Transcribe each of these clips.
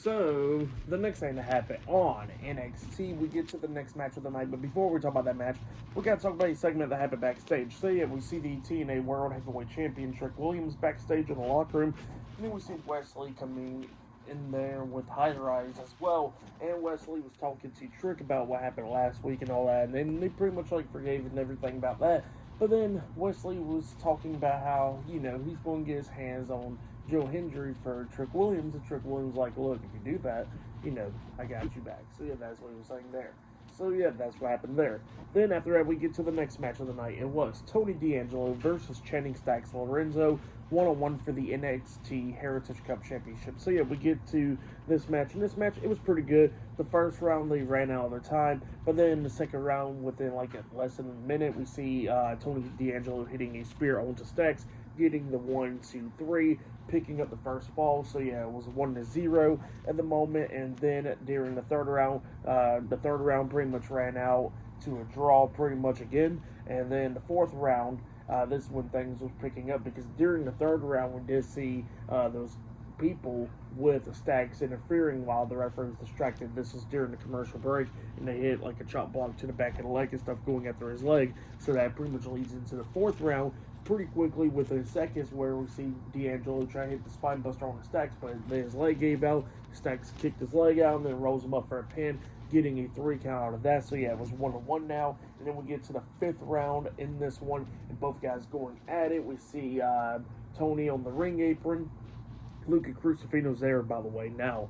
So, the next thing to happen on NXT, we get to the next match of the night. But before we talk about that match, we got to talk about a segment that happened backstage. So, yeah, we see the TNA World Heavyweight Champion Trick Williams backstage in the locker room. And then we see Wesley coming in there with High Rise as well. And Wesley was talking to Trick about what happened last week and all that. And then they pretty much forgave and everything about that. But then Wesley was talking about how, he's going to get his hands on Joe Hendry for Trick Williams, and Trick Williams like, look, if you do that, I got you back. So yeah, that's what he was saying there. So yeah, that's what happened there. Then after that, we get to the next match of the night. It was Tony D'Angelo versus Channing Stacks Lorenzo, one-on-one for the NXT Heritage Cup Championship. So yeah, we get to this match. In this match, it was pretty good. The first round, they ran out of their time. But then the second round, within less than a minute, we see Tony D'Angelo hitting a spear onto Stacks, getting the 1, 2, 3, picking up the first fall. So yeah, it was 1-0 at the moment. And then during the third round pretty much ran out to a draw pretty much again. And then the fourth round, this is when things was picking up, because during the third round we did see those people with Stacks interfering while the referee was distracted. This was during the commercial break, and they hit a chop block to the back of the leg and stuff going after his leg. So that pretty much leads into the fourth round pretty quickly within seconds, where we see D'Angelo try to hit the spine buster on Stacks, but then his leg gave out. Stacks kicked his leg out and then rolls him up for a pin, getting a 3 count out of that. So yeah, it was 1-1 now. And then we get to the fifth round in this one, and both guys going at it. We see Tony on the ring apron. Luca Crucifino's there, by the way, now.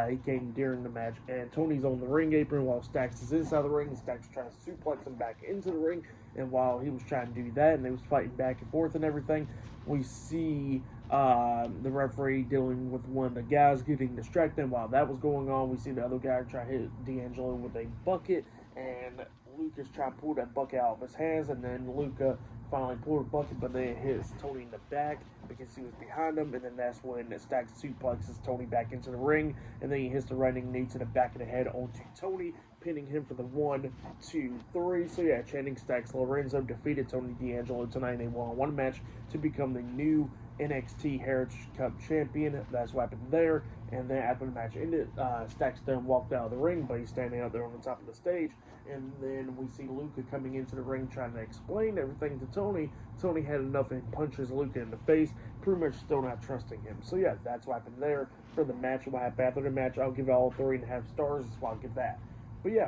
He came during the match, and Tony's on the ring apron while Stacks is inside the ring, and Stacks trying to suplex him back into the ring. And while he was trying to do that, and they was fighting back and forth and everything, we see the referee dealing with one of the guys getting distracted. And while that was going on, we see the other guy try to hit D'Angelo with a bucket, and Luca's trying to pull that bucket out of his hands, and then Luca finally pulled the bucket, but then it hits Tony in the back because he was behind him, and then that's when Stacks suplexes Tony back into the ring, and then he hits the running knee to the back of the head onto Tony, pinning him for the 1, 2, 3. So yeah, Channing Stacks Lorenzo defeated Tony D'Angelo tonight in a one-on-one match to become the new NXT Heritage Cup champion. That's what happened there. And then after the match ended, Stacks then walked out of the ring, but he's standing out there on the top of the stage. And then we see Luca coming into the ring trying to explain everything to Tony. Tony had enough and punches Luca in the face, pretty much still not trusting him. So yeah, that's what happened there for the match. What happened after the match, I'll give it all 3.5 stars. That's why I'll give that. But yeah,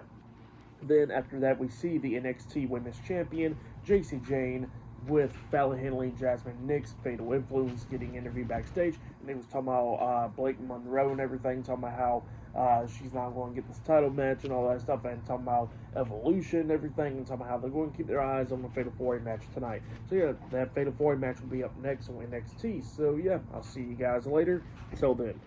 then after that, we see the NXT Women's Champion, Jacy Jayne, with Fallon Henley, Jasmine Nix, Fatal Influence, getting interviewed backstage, and they was talking about Blake Monroe and everything, talking about how she's not going to get this title match and all that stuff, and talking about Evolution and everything, and talking about how they're going to keep their eyes on the Fatal 4-Way match tonight. So yeah, that Fatal 4-Way match will be up next on NXT. So yeah, I'll see you guys later. Until then.